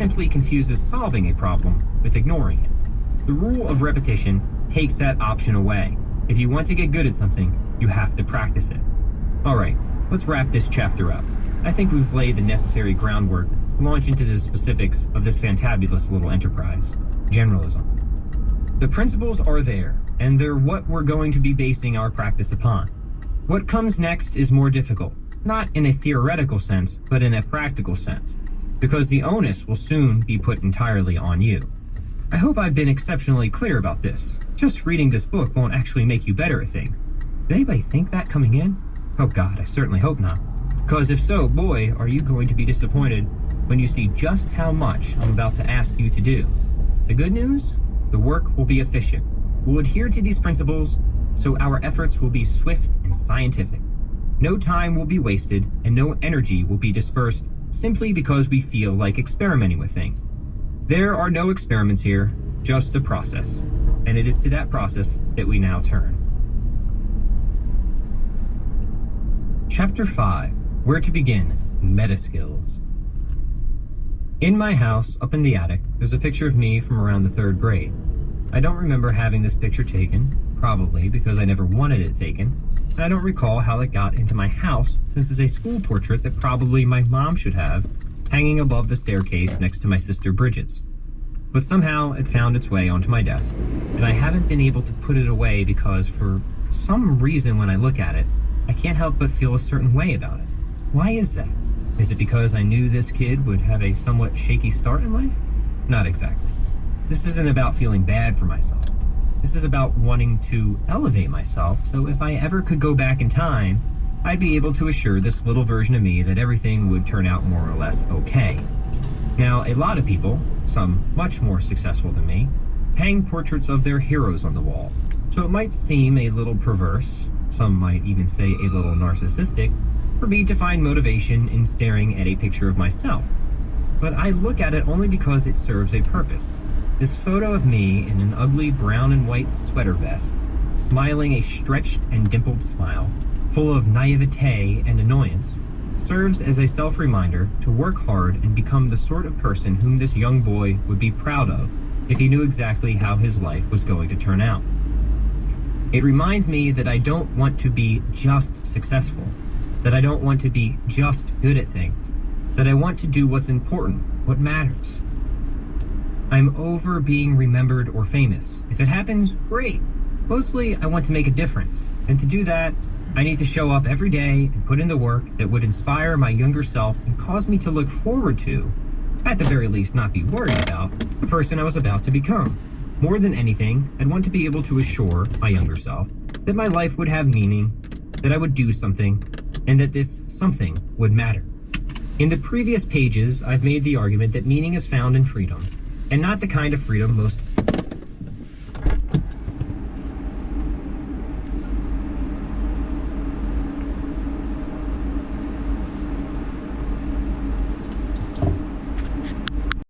simply confuses solving a problem with ignoring it. The rule of repetition takes that option away. If you want to get good at something, you have to practice it. Alright, let's wrap this chapter up. I think we've laid the necessary groundwork to launch into the specifics of this fantabulous little enterprise, generalism. The principles are there, and they're what we're going to be basing our practice upon. What comes next is more difficult, not in a theoretical sense, but in a practical sense, because the onus will soon be put entirely on you. I hope I've been exceptionally clear about this. Just reading this book won't actually make you better at things. Did anybody think that coming in? Oh God, I certainly hope not. Because if so, boy, are you going to be disappointed when you see just how much I'm about to ask you to do. The good news? The work will be efficient. We'll adhere to these principles, so our efforts will be swift and scientific. No time will be wasted, and no energy will be dispersed simply because we feel like experimenting with things. There are no experiments here, just a process. And it is to that process that we now turn. Chapter 5. Where to begin? Meta skills. In my house, up in the attic, there's a picture of me from around the 3rd grade. I don't remember having this picture taken, probably because I never wanted it taken, and I don't recall how it got into my house since it's a school portrait that probably my mom should have, hanging above the staircase next to my sister Bridget's. But somehow it found its way onto my desk, and I haven't been able to put it away because for some reason when I look at it, I can't help but feel a certain way about it. Why is that? Is it because I knew this kid would have a somewhat shaky start in life? Not exactly. This isn't about feeling bad for myself. This is about wanting to elevate myself, so if I ever could go back in time, I'd be able to assure this little version of me that everything would turn out more or less okay. Now, a lot of people, some much more successful than me, hang portraits of their heroes on the wall, so it might seem a little perverse, some might even say a little narcissistic, for me to find motivation in staring at a picture of myself. But I look at it only because it serves a purpose. This photo of me in an ugly brown and white sweater vest, smiling a stretched and dimpled smile, full of naivete and annoyance, serves as a self-reminder to work hard and become the sort of person whom this young boy would be proud of if he knew exactly how his life was going to turn out. It reminds me that I don't want to be just successful, that I don't want to be just good at things, that I want to do what's important, what matters. I'm over being remembered or famous. If it happens, great. Mostly, I want to make a difference, and to do that, I need to show up every day and put in the work that would inspire my younger self and cause me to look forward to, at the very least not be worried about, the person I was about to become. More than anything, I'd want to be able to assure my younger self that my life would have meaning, that I would do something, and that this something would matter. In the previous pages, I've made the argument that meaning is found in freedom, and not the kind of freedom most